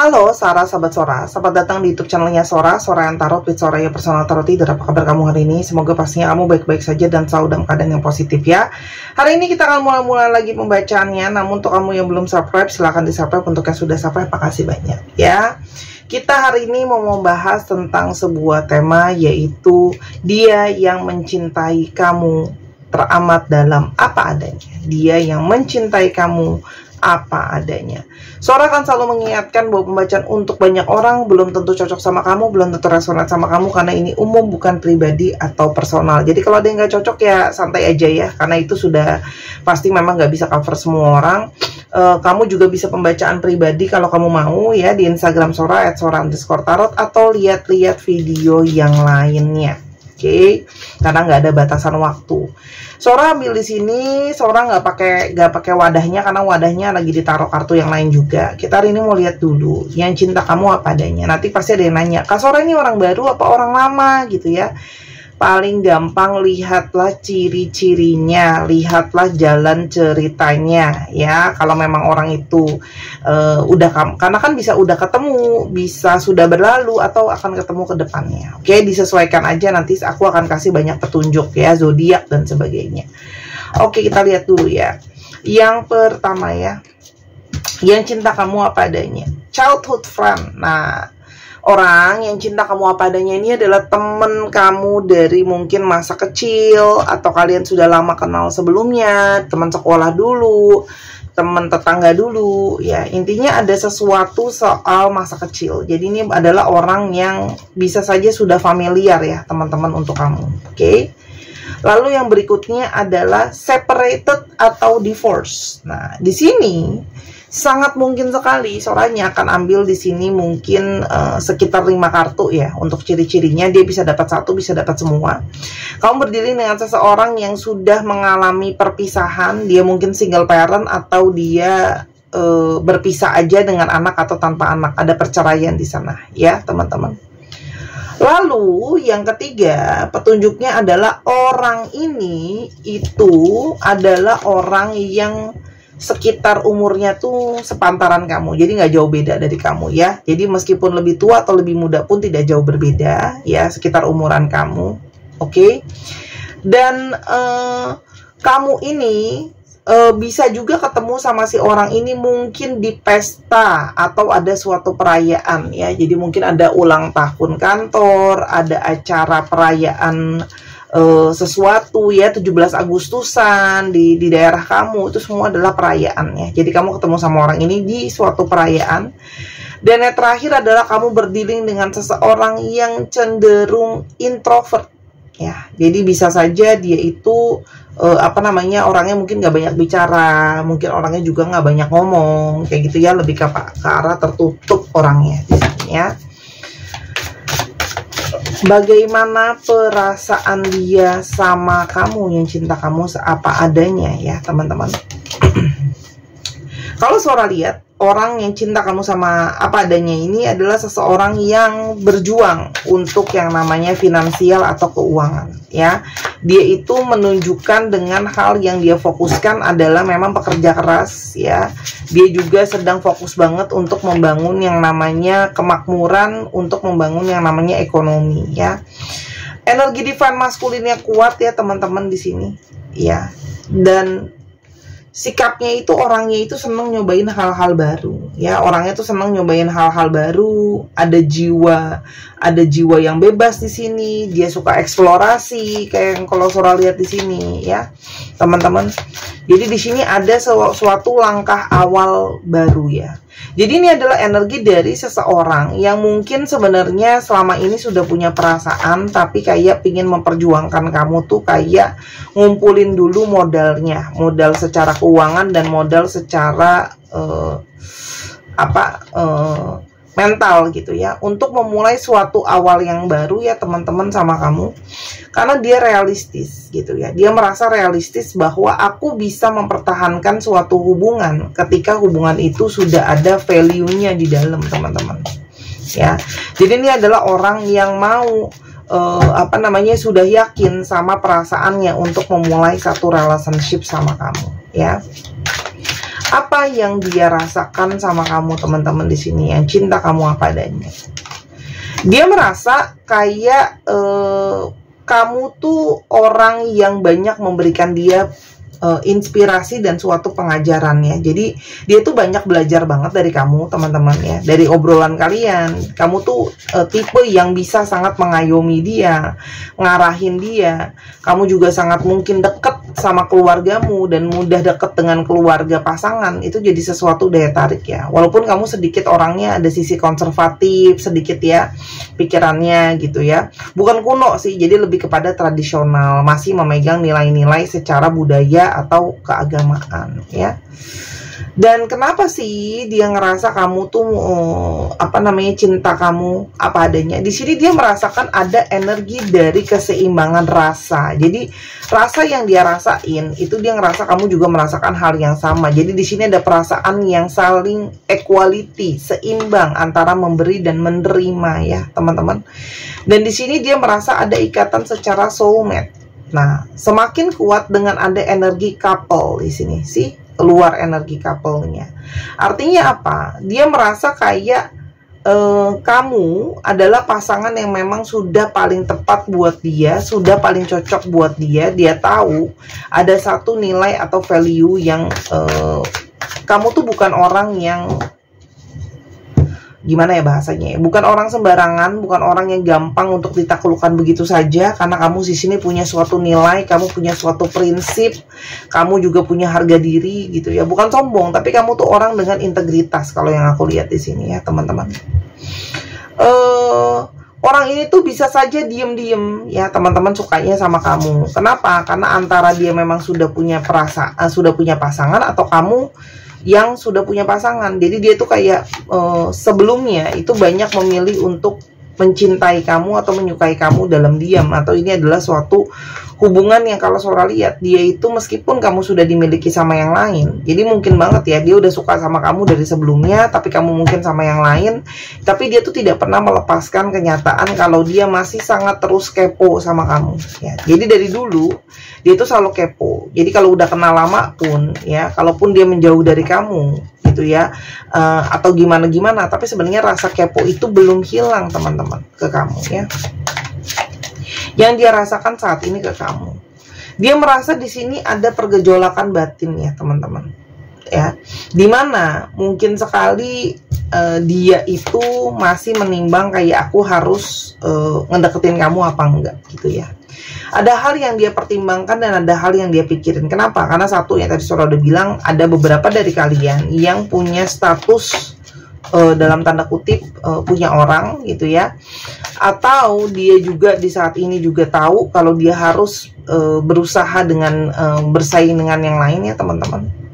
Halo Sarah, sahabat Sora. Selamat datang di YouTube channelnya Sora, Sora yang Tarot with Soraya Personal Tarot Reader. Apa kabar kamu hari ini? Semoga pastinya kamu baik-baik saja dan selalu dalam keadaan yang positif ya. Hari ini kita akan mulai lagi pembacaannya. Namun untuk kamu yang belum subscribe, silahkan di subscribe. Untuk yang sudah subscribe, makasih banyak ya. Kita hari ini mau membahas tentang sebuah tema, yaitu dia yang mencintai kamu teramat dalam apa adanya. Dia yang mencintai kamu apa adanya. Sora akan selalu mengingatkan bahwa pembacaan untuk banyak orang belum tentu cocok sama kamu, belum tentu resonate sama kamu, karena ini umum, bukan pribadi atau personal. Jadi kalau ada yang nggak cocok ya santai aja ya, karena itu sudah pasti memang nggak bisa cover semua orang. Kamu juga bisa pembacaan pribadi kalau kamu mau ya, di Instagram Sora @sora_tarot, atau lihat-lihat video yang lainnya. Oke, karena nggak ada batasan waktu. Sora ambil di sini, Sora nggak pakai wadahnya, karena wadahnya lagi ditaruh kartu yang lain juga. Kita hari ini mau lihat dulu yang cinta kamu apa adanya. Nanti pasti ada yang nanya, Kak Sora ini orang baru apa orang lama gitu ya. Paling gampang lihatlah ciri-cirinya, lihatlah jalan ceritanya ya. Kalau memang orang itu karena kan bisa udah ketemu, bisa sudah berlalu, atau akan ketemu ke depannya. Oke, disesuaikan aja, nanti aku akan kasih banyak petunjuk ya, zodiak dan sebagainya. Oke, kita lihat dulu ya. Yang pertama ya, yang cinta kamu apa adanya, childhood friend. Nah, orang yang cinta kamu apa adanya ini adalah temen kamu dari mungkin masa kecil, atau kalian sudah lama kenal sebelumnya, teman sekolah dulu, teman tetangga dulu ya. Intinya ada sesuatu soal masa kecil. Jadi ini adalah orang yang bisa saja sudah familiar ya teman-teman untuk kamu. Oke. Lalu yang berikutnya adalah separated atau divorce. Nah, di sini sangat mungkin sekali Soranya akan ambil di sini mungkin sekitar 5 kartu ya untuk ciri-cirinya. Dia bisa dapat satu, bisa dapat semua. Kamu berdiri dengan seseorang yang sudah mengalami perpisahan. Dia mungkin single parent, atau dia berpisah aja dengan anak atau tanpa anak. Ada perceraian di sana ya teman-teman. Lalu yang ketiga, petunjuknya adalah orang ini itu adalah orang yang sekitar umurnya tuh sepantaran kamu, jadi nggak jauh beda dari kamu ya. Jadi meskipun lebih tua atau lebih muda pun tidak jauh berbeda ya, sekitar umuran kamu. Oke. Dan kamu ini bisa juga ketemu sama si orang ini mungkin di pesta atau ada suatu perayaan ya. Jadi mungkin ada ulang tahun kantor, ada acara perayaan sesuatu ya, 17 Agustusan di daerah kamu, itu semua adalah perayaan ya. Jadi kamu ketemu sama orang ini di suatu perayaan. Dan yang terakhir adalah kamu berdealing dengan seseorang yang cenderung introvert ya. Jadi bisa saja dia itu orangnya mungkin nggak banyak bicara, mungkin orangnya juga nggak banyak ngomong kayak gitu ya, lebih ke arah tertutup orangnya di sini ya. Bagaimana perasaan dia sama kamu yang cinta kamu apa adanya ya teman-teman. Kalau Sora lihat, orang yang cinta kamu sama apa adanya ini adalah seseorang yang berjuang untuk yang namanya finansial atau keuangan ya. Dia itu menunjukkan dengan hal yang dia fokuskan adalah memang pekerja keras ya. Dia juga sedang fokus banget untuk membangun yang namanya kemakmuran, untuk membangun yang namanya ekonomi ya. Energi divine maskulinnya kuat ya teman-teman di sini ya. Dan sikapnya itu, orangnya itu senang nyobain hal-hal baru ya. Orangnya tuh senang nyobain hal-hal baru, ada jiwa yang bebas di sini. Dia suka eksplorasi kayak yang kalau Sora lihat di sini ya teman-teman. Jadi di sini ada suatu langkah awal baru ya. Jadi ini adalah energi dari seseorang yang mungkin sebenarnya selama ini sudah punya perasaan, tapi kayak pingin memperjuangkan kamu tuh, kayak ngumpulin dulu modalnya, modal secara keuangan dan modal secara mental gitu ya, untuk memulai suatu awal yang baru ya teman-teman sama kamu. Karena dia realistis gitu ya, dia merasa realistis bahwa aku bisa mempertahankan suatu hubungan ketika hubungan itu sudah ada value-nya di dalam teman-teman ya. Jadi ini adalah orang yang mau sudah yakin sama perasaannya untuk memulai satu relationship sama kamu ya. Apa yang dia rasakan sama kamu teman-teman di sini yang cinta kamu apa adanya? Dia merasa kayak kamu tuh orang yang banyak memberikan dia inspirasi dan suatu pengajarannya. Jadi dia tuh banyak belajar banget dari kamu teman-teman ya, dari obrolan kalian. Kamu tuh tipe yang bisa sangat mengayomi dia, ngarahin dia. Kamu juga sangat mungkin deket sama keluargamu dan mudah deket dengan keluarga pasangan. Itu jadi sesuatu daya tarik ya. Walaupun kamu sedikit orangnya ada sisi konservatif sedikit ya pikirannya gitu ya. Bukan kuno sih, jadi lebih kepada tradisional, masih memegang nilai-nilai secara budaya atau keagamaan ya. Dan kenapa sih dia ngerasa kamu tuh cinta kamu apa adanya? Di sini dia merasakan ada energi dari keseimbangan rasa. Jadi rasa yang dia rasain itu dia ngerasa kamu juga merasakan hal yang sama. Jadi di sini ada perasaan yang saling equality, seimbang antara memberi dan menerima ya, teman-teman. Dan di sini dia merasa ada ikatan secara soulmate. Nah, semakin kuat dengan ada energi couple di sini sih, keluar energi couple-nya. Artinya apa? Dia merasa kayak kamu adalah pasangan yang memang sudah paling tepat buat dia, sudah paling cocok buat dia. Dia tahu ada satu nilai atau value yang kamu tuh bukan orang yang gimana ya bahasanya, bukan orang sembarangan, bukan orang yang gampang untuk ditaklukkan begitu saja, karena kamu di sini punya suatu nilai, kamu punya suatu prinsip, kamu juga punya harga diri gitu ya. Bukan sombong, tapi kamu tuh orang dengan integritas kalau yang aku lihat di sini ya, teman-teman. Orang ini tuh bisa saja diem-diem ya, teman-teman, sukanya sama kamu. Kenapa? Karena antara dia memang sudah punya perasaan, sudah punya pasangan, atau kamu yang sudah punya pasangan. Jadi dia tuh kayak sebelumnya itu banyak memilih untuk mencintai kamu atau menyukai kamu dalam diam, atau ini adalah suatu hubungan yang kalau Sora lihat dia itu meskipun kamu sudah dimiliki sama yang lain, jadi mungkin banget ya dia udah suka sama kamu dari sebelumnya, tapi kamu mungkin sama yang lain, tapi dia tuh tidak pernah melepaskan kenyataan kalau dia masih sangat terus kepo sama kamu ya. Jadi dari dulu dia tuh selalu kepo. Jadi kalau udah kenal lama pun ya, kalaupun dia menjauh dari kamu gitu ya, atau gimana-gimana, tapi sebenarnya rasa kepo itu belum hilang teman-teman ke kamu ya. Yang dia rasakan saat ini ke kamu, dia merasa di sini ada pergejolakan batin ya teman-teman ya, dimana mungkin sekali dia itu masih menimbang kayak aku harus ngedeketin kamu apa enggak gitu ya. Ada hal yang dia pertimbangkan dan ada hal yang dia pikirin. Kenapa? Karena satu yang tadi Sora udah bilang, ada beberapa dari kalian yang punya status dalam tanda kutip punya orang gitu ya, atau dia juga di saat ini juga tahu kalau dia harus berusaha dengan bersaing dengan yang lain ya teman-teman.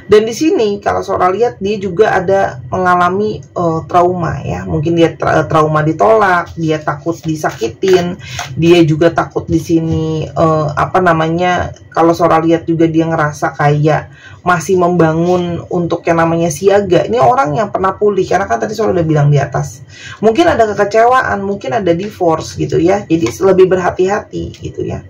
Dan di sini kalau Sora lihat dia juga ada mengalami trauma ya, mungkin dia trauma ditolak, dia takut disakitin, dia juga takut di sini kalau Sora lihat juga dia ngerasa kayak masih membangun untuk yang namanya siaga. Ini orang yang pernah pulih, karena kan tadi Sora udah bilang di atas, mungkin ada kekecewaan, mungkin ada divorce gitu ya, jadi lebih berhati-hati gitu ya.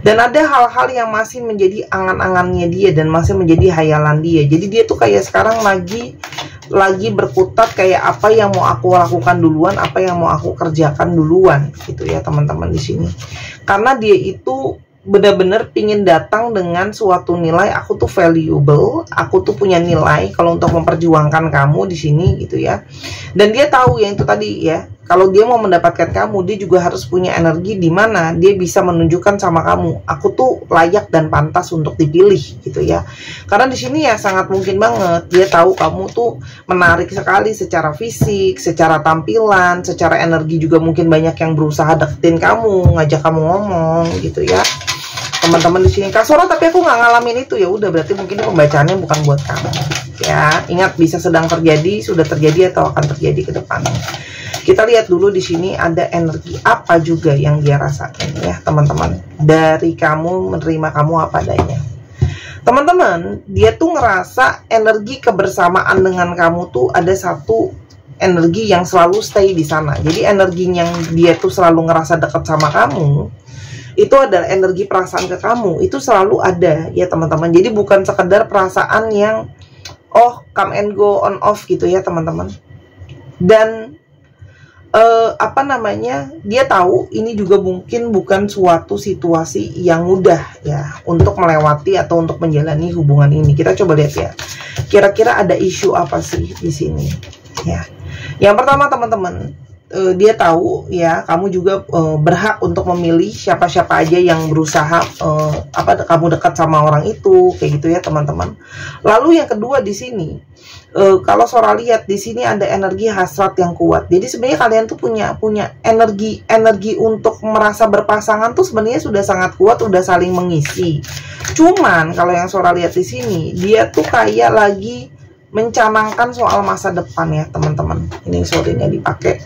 Dan ada hal-hal yang masih menjadi angan-angannya dia dan masih menjadi hayalan dia. Jadi dia tuh kayak sekarang lagi berkutat kayak apa yang mau aku lakukan duluan, apa yang mau aku kerjakan duluan gitu ya teman-teman di sini. Karena dia itu benar-benar pingin datang dengan suatu nilai, aku tuh valuable, aku tuh punya nilai kalau untuk memperjuangkan kamu di sini gitu ya. Dan dia tahu yang itu tadi ya, kalau dia mau mendapatkan kamu, dia juga harus punya energi di mana dia bisa menunjukkan sama kamu, aku tuh layak dan pantas untuk dipilih gitu ya. Karena di sini ya sangat mungkin banget dia tahu kamu tuh menarik sekali secara fisik, secara tampilan, secara energi juga mungkin banyak yang berusaha deketin kamu, ngajak kamu ngomong gitu ya. Teman-teman di sini, Kak Sora, tapi aku nggak ngalamin itu, ya udah berarti mungkin pembacaannya bukan buat kamu ya. Ingat, bisa sedang terjadi, sudah terjadi, atau akan terjadi ke depan. Kita lihat dulu di sini ada energi apa juga yang dia rasain ya teman-teman, dari kamu, menerima kamu apa adanya. Teman-teman, dia tuh ngerasa energi kebersamaan dengan kamu tuh ada satu energi yang selalu stay di sana. Jadi energi yang dia tuh selalu ngerasa dekat sama kamu, itu adalah energi perasaan ke kamu, itu selalu ada ya teman-teman. Jadi bukan sekedar perasaan yang come and go, on off gitu ya teman-teman. Dan dia tahu ini juga mungkin bukan suatu situasi yang mudah ya untuk melewati atau untuk menjalani hubungan ini. Kita coba lihat ya, kira-kira ada isu apa sih di sini ya. Yang pertama teman-teman, dia tahu ya kamu juga berhak untuk memilih siapa-siapa aja yang berusaha kamu dekat sama orang itu, kayak gitu ya teman-teman. Lalu yang kedua di sini, kalau Sora lihat di sini ada energi hasrat yang kuat. Jadi sebenarnya kalian tuh punya energi untuk merasa berpasangan tuh sebenarnya sudah sangat kuat, udah saling mengisi. Cuman kalau yang Sora lihat di sini, dia tuh kayak lagi mencanangkan soal masa depan ya teman-teman. Ini sorenya dipakai.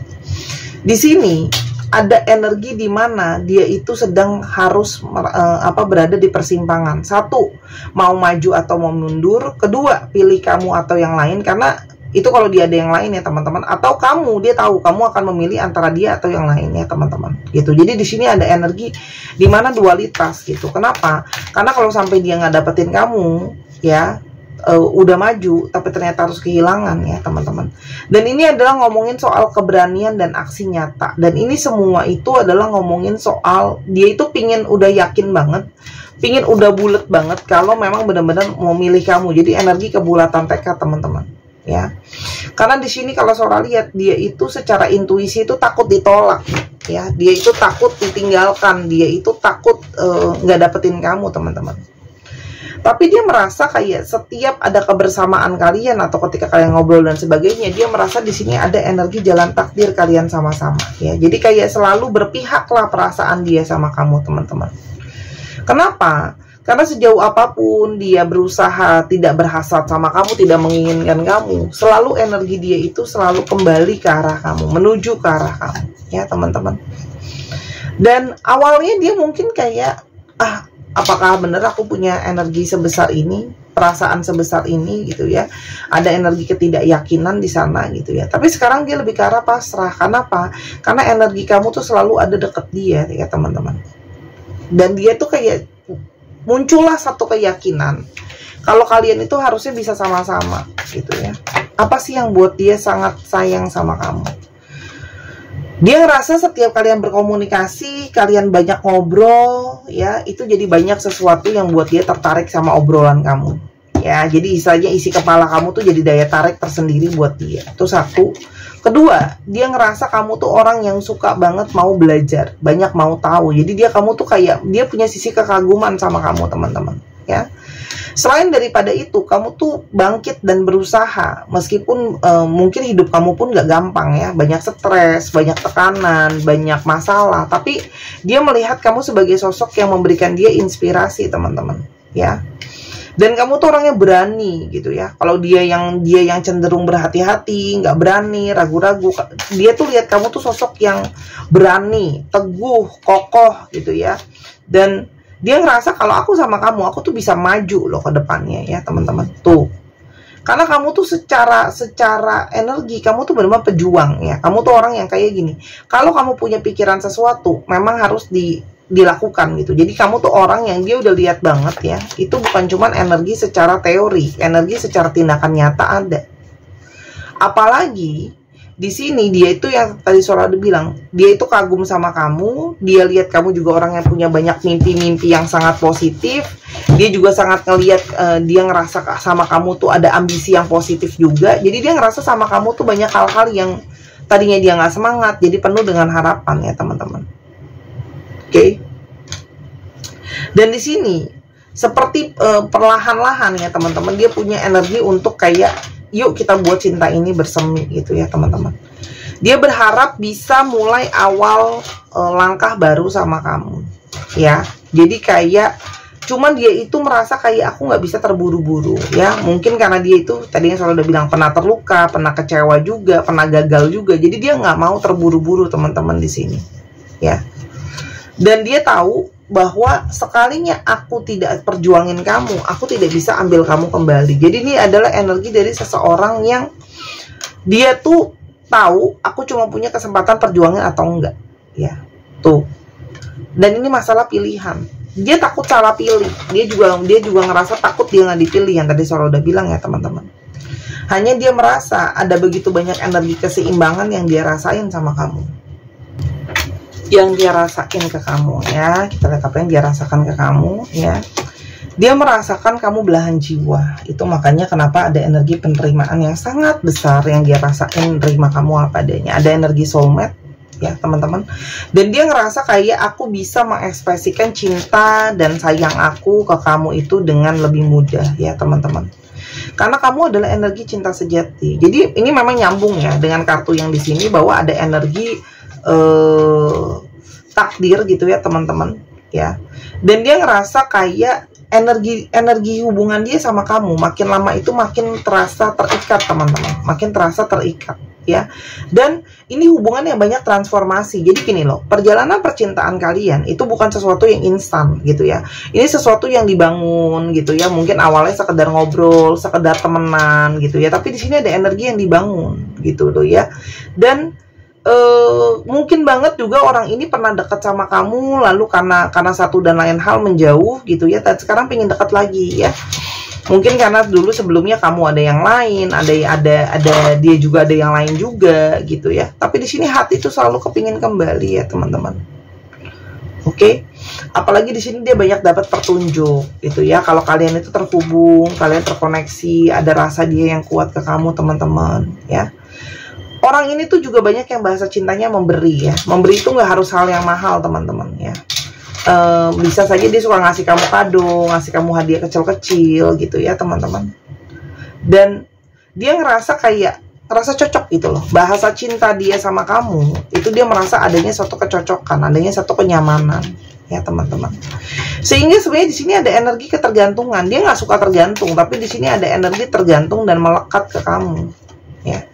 Di sini ada energi di mana dia itu sedang harus berada di persimpangan. Satu, mau maju atau mau mundur. Kedua, pilih kamu atau yang lain. Karena itu kalau dia ada yang lain ya teman-teman. Atau kamu, dia tahu kamu akan memilih antara dia atau yang lain ya teman-teman. Gitu. Jadi di sini ada energi di mana dualitas gitu. Kenapa? Karena kalau sampai dia nggak dapetin kamu, ya udah maju tapi ternyata harus kehilangan ya teman-teman. Dan ini adalah ngomongin soal keberanian dan aksi nyata. Dan ini semua itu adalah ngomongin soal dia itu pingin udah yakin banget, pingin udah bulet banget kalau memang benar-benar mau milih kamu. Jadi energi kebulatan tekad teman-teman ya. Karena di sini kalau Sora lihat, dia itu secara intuisi itu takut ditolak ya. Dia itu takut ditinggalkan, dia itu takut nggak dapetin kamu teman-teman. Tapi dia merasa kayak setiap ada kebersamaan kalian atau ketika kalian ngobrol dan sebagainya, dia merasa di sini ada energi jalan takdir kalian sama-sama ya. Jadi kayak selalu berpihaklah perasaan dia sama kamu teman-teman. Kenapa? Karena sejauh apapun dia berusaha tidak berhasad sama kamu, tidak menginginkan kamu, selalu energi dia itu selalu kembali ke arah kamu, menuju ke arah kamu ya teman-teman. Dan awalnya dia mungkin kayak apakah benar aku punya energi sebesar ini, perasaan sebesar ini gitu ya. Ada energi ketidakyakinan di sana gitu ya. Tapi sekarang dia lebih ke arah pasrah. Karena apa? Karena energi kamu tuh selalu ada deket dia ya teman-teman. Dan dia tuh kayak muncullah satu keyakinan kalau kalian itu harusnya bisa sama-sama gitu ya. Apa sih yang buat dia sangat sayang sama kamu? Dia ngerasa setiap kalian berkomunikasi, kalian banyak ngobrol, ya, itu jadi banyak sesuatu yang buat dia tertarik sama obrolan kamu. Ya, jadi istilahnya isi kepala kamu tuh jadi daya tarik tersendiri buat dia. Itu satu. Kedua, dia ngerasa kamu tuh orang yang suka banget mau belajar, banyak mau tahu. Jadi kamu tuh kayak, dia punya sisi kekaguman sama kamu, teman-teman. Ya. Selain daripada itu, kamu tuh bangkit dan berusaha. Meskipun mungkin hidup kamu pun gak gampang ya. Banyak stres, banyak tekanan, banyak masalah. Tapi dia melihat kamu sebagai sosok yang memberikan dia inspirasi, teman-teman. Ya. Dan kamu tuh orangnya berani gitu ya. Kalau dia yang cenderung berhati-hati, gak berani, ragu-ragu. Dia tuh lihat kamu tuh sosok yang berani, teguh, kokoh gitu ya. Dan dia ngerasa kalau aku sama kamu, aku tuh bisa maju loh ke depannya ya teman-teman. Tuh. Karena kamu tuh secara energi, kamu tuh benar-benar pejuang ya. Kamu tuh orang yang kayak gini. Kalau kamu punya pikiran sesuatu, memang harus dilakukan gitu. Jadi kamu tuh orang yang dia udah lihat banget ya. Itu bukan cuman energi secara teori, energi secara tindakan nyata ada. Apalagi di sini dia itu yang tadi Sora udah bilang, dia itu kagum sama kamu, dia lihat kamu juga orang yang punya banyak mimpi-mimpi yang sangat positif, dia juga sangat ngelihat, dia ngerasa sama kamu tuh ada ambisi yang positif juga, jadi dia ngerasa sama kamu tuh banyak hal-hal yang tadinya dia nggak semangat, jadi penuh dengan harapan ya teman-teman. Oke. Dan di sini seperti perlahan-lahan ya teman-teman, dia punya energi untuk kayak yuk kita buat cinta ini bersemi gitu ya teman-teman. Dia berharap bisa mulai awal langkah baru sama kamu ya. Jadi kayak cuman dia itu merasa kayak aku nggak bisa terburu-buru ya. Mungkin karena dia itu tadinya selalu udah bilang pernah terluka, pernah kecewa juga, pernah gagal juga. Jadi dia nggak mau terburu-buru teman-teman di sini ya. Dan dia tahu bahwa sekalinya aku tidak perjuangin kamu, aku tidak bisa ambil kamu kembali. Jadi ini adalah energi dari seseorang yang dia tuh tahu aku cuma punya kesempatan perjuangin atau enggak ya. Tuh. Dan ini masalah pilihan. Dia takut salah pilih. Dia juga ngerasa takut dia nggak dipilih, yang tadi Sora udah bilang ya teman-teman. Hanya dia merasa ada begitu banyak energi keseimbangan yang dia rasain sama kamu, yang dia rasain ke kamu ya. Kita lihat apa yang dia rasakan ke kamu ya. Dia merasakan kamu belahan jiwa. Itu makanya kenapa ada energi penerimaan yang sangat besar yang dia rasain, terima kamu apa adanya. Ada energi soulmate ya teman-teman. Dan dia ngerasa kayak aku bisa mengekspresikan cinta dan sayang aku ke kamu itu dengan lebih mudah ya teman-teman. Karena kamu adalah energi cinta sejati. Jadi ini memang nyambung ya dengan kartu yang di sini bahwa ada energi takdir gitu ya teman-teman ya. Dan dia ngerasa kayak energi hubungan dia sama kamu makin lama itu makin terasa terikat teman-teman, makin terasa terikat ya. Dan ini hubungan yang banyak transformasi. Jadi gini loh, perjalanan percintaan kalian itu bukan sesuatu yang instan gitu ya. Ini sesuatu yang dibangun gitu ya. Mungkin awalnya sekedar ngobrol, sekedar temenan gitu ya, tapi di sini ada energi yang dibangun gitu loh ya. Dan mungkin banget juga orang ini pernah dekat sama kamu, lalu karena satu dan lain hal menjauh gitu ya, dan sekarang pengen dekat lagi ya. Mungkin karena dulu sebelumnya kamu ada yang lain, ada dia juga ada yang lain juga gitu ya. Tapi di sini hati itu selalu kepingin kembali ya teman-teman. Oke. Apalagi di sini dia banyak dapat petunjuk gitu ya. Kalau kalian itu terhubung, kalian terkoneksi, ada rasa dia yang kuat ke kamu teman-teman ya. Orang ini tuh juga banyak yang bahasa cintanya memberi ya. Memberi itu nggak harus hal yang mahal teman-teman ya. Bisa saja dia suka ngasih kamu kado, ngasih kamu hadiah kecil-kecil gitu ya teman-teman. Dan dia ngerasa kayak cocok gitu loh. Bahasa cinta dia sama kamu itu dia merasa adanya suatu kecocokan, adanya satu kenyamanan ya teman-teman. Sehingga sebenarnya di sini ada energi ketergantungan. Dia nggak suka tergantung, tapi di sini ada energi tergantung dan melekat ke kamu ya.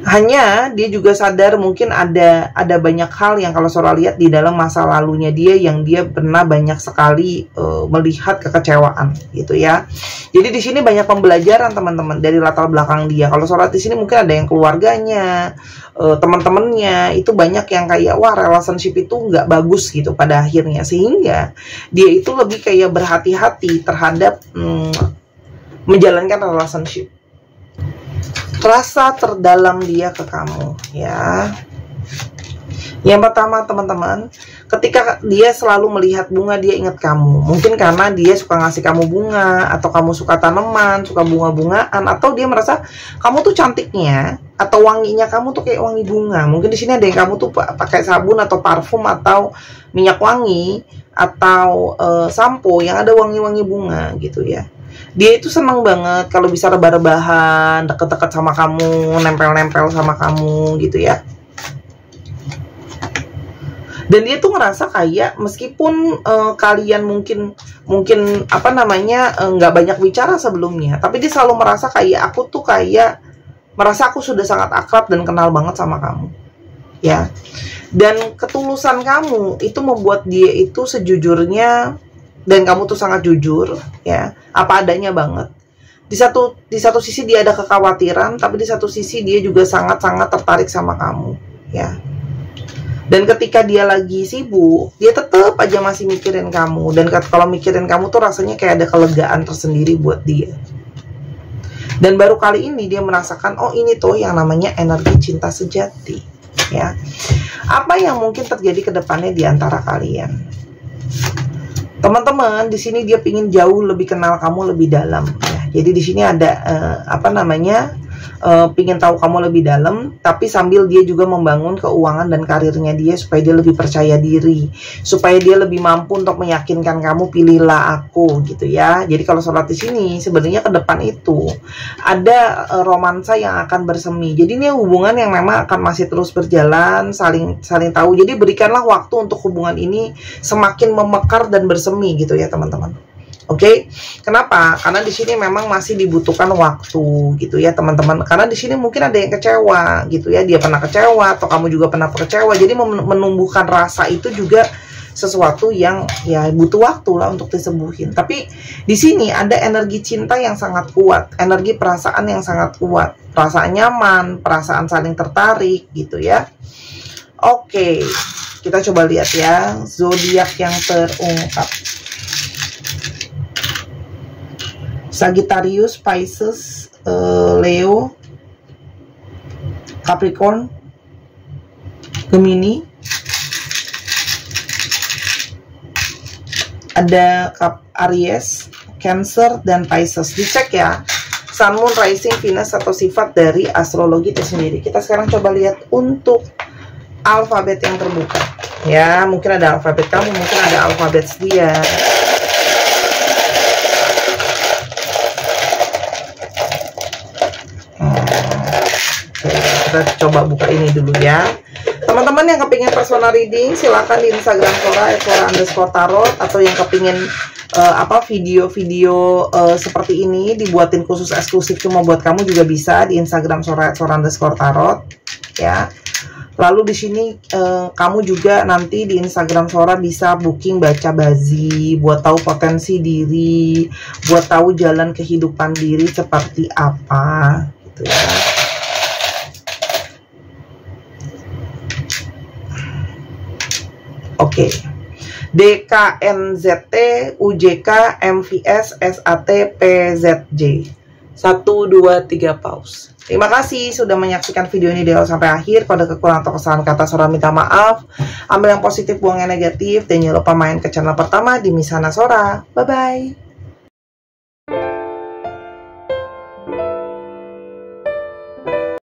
Hanya dia juga sadar mungkin ada banyak hal yang kalau Sora lihat di dalam masa lalunya dia yang dia pernah banyak sekali melihat kekecewaan gitu ya. Jadi di sini banyak pembelajaran teman-teman dari latar belakang dia. Kalau Sora di sini mungkin ada yang keluarganya, teman-temannya itu banyak yang kayak wah relationship itu nggak bagus gitu pada akhirnya, sehingga dia itu lebih kayak berhati-hati terhadap menjalankan relationship. Rasa terdalam dia ke kamu ya. Yang pertama teman-teman, ketika dia selalu melihat bunga dia ingat kamu. Mungkin karena dia suka ngasih kamu bunga, atau kamu suka tanaman, suka bunga-bungaan, atau dia merasa kamu tuh cantiknya atau wanginya kamu tuh kayak wangi bunga. Mungkin di sini ada yang kamu tuh pakai sabun atau parfum atau minyak wangi atau sampo yang ada wangi-wangi bunga gitu ya. Dia itu senang banget kalau bisa rebah-rebahan, deket-deket sama kamu, nempel-nempel sama kamu gitu ya. Dan dia tuh ngerasa kayak meskipun kalian mungkin apa namanya nggak banyak bicara sebelumnya, tapi dia selalu merasa kayak aku tuh kayak merasa aku sudah sangat akrab dan kenal banget sama kamu ya. Dan ketulusan kamu itu membuat dia itu sejujurnya, dan kamu tuh sangat jujur ya, apa adanya banget. Di satu sisi dia ada kekhawatiran, tapi di satu sisi dia juga sangat-sangat tertarik sama kamu ya. Dan ketika dia lagi sibuk, dia tetap aja masih mikirin kamu. Dan kalau mikirin kamu tuh rasanya kayak ada kelegaan tersendiri buat dia. Dan baru kali ini dia merasakan, oh ini tuh yang namanya energi cinta sejati ya. Apa yang mungkin terjadi ke depannya di antara kalian? Teman-teman, di sini dia pingin jauh lebih kenal kamu lebih dalam ya. Jadi di sini ada pingin tahu kamu lebih dalam, tapi sambil dia juga membangun keuangan dan karirnya dia supaya dia lebih percaya diri, supaya dia lebih mampu untuk meyakinkan kamu pilihlah aku gitu ya. Jadi kalau sholat di sini sebenarnya ke depan itu ada romansa yang akan bersemi. Jadi ini hubungan yang memang akan masih terus berjalan, saling tahu. Jadi berikanlah waktu untuk hubungan ini semakin memekar dan bersemi gitu ya teman-teman. Oke, kenapa? Karena di sini memang masih dibutuhkan waktu gitu ya teman-teman. Karena di sini mungkin ada yang kecewa gitu ya, dia pernah kecewa atau kamu juga pernah kecewa. Jadi menumbuhkan rasa itu juga sesuatu yang ya butuh waktu lah untuk disembuhin. Tapi di sini ada energi cinta yang sangat kuat, energi perasaan yang sangat kuat, perasaan nyaman, perasaan saling tertarik gitu ya. Oke, kita coba lihat ya zodiak yang terungkap. Sagittarius, Pisces, Leo, Capricorn, Gemini, ada Aries, Cancer, dan Pisces. Dicek ya, Sun, Moon, Rising, Venus atau sifat dari astrologi itu sendiri. Kita sekarang coba lihat untuk alfabet yang terbuka. Ya, mungkin ada alfabet kamu, mungkin ada alfabet dia. Kita coba buka ini dulu ya. Teman-teman yang kepingin personal reading, silahkan di Instagram @sora_tarot, atau yang kepingin video-video seperti ini dibuatin khusus eksklusif cuma buat kamu juga bisa di Instagram @sora_tarot ya. Lalu di sini kamu juga nanti di Instagram Sora bisa booking baca bazi, buat tahu potensi diri, buat tahu jalan kehidupan diri seperti apa gitu ya. Oke. DKNZT, UJK, MVS, SAT, PZJ. 1, 2, 3 pause. Terima kasih sudah menyaksikan video ini dari awal sampai akhir. Kalau ada kekurangan atau kesalahan kata, Sora minta maaf. Ambil yang positif, buang yang negatif. Dan jangan lupa main ke channel pertama di Misana Sora. Bye-bye.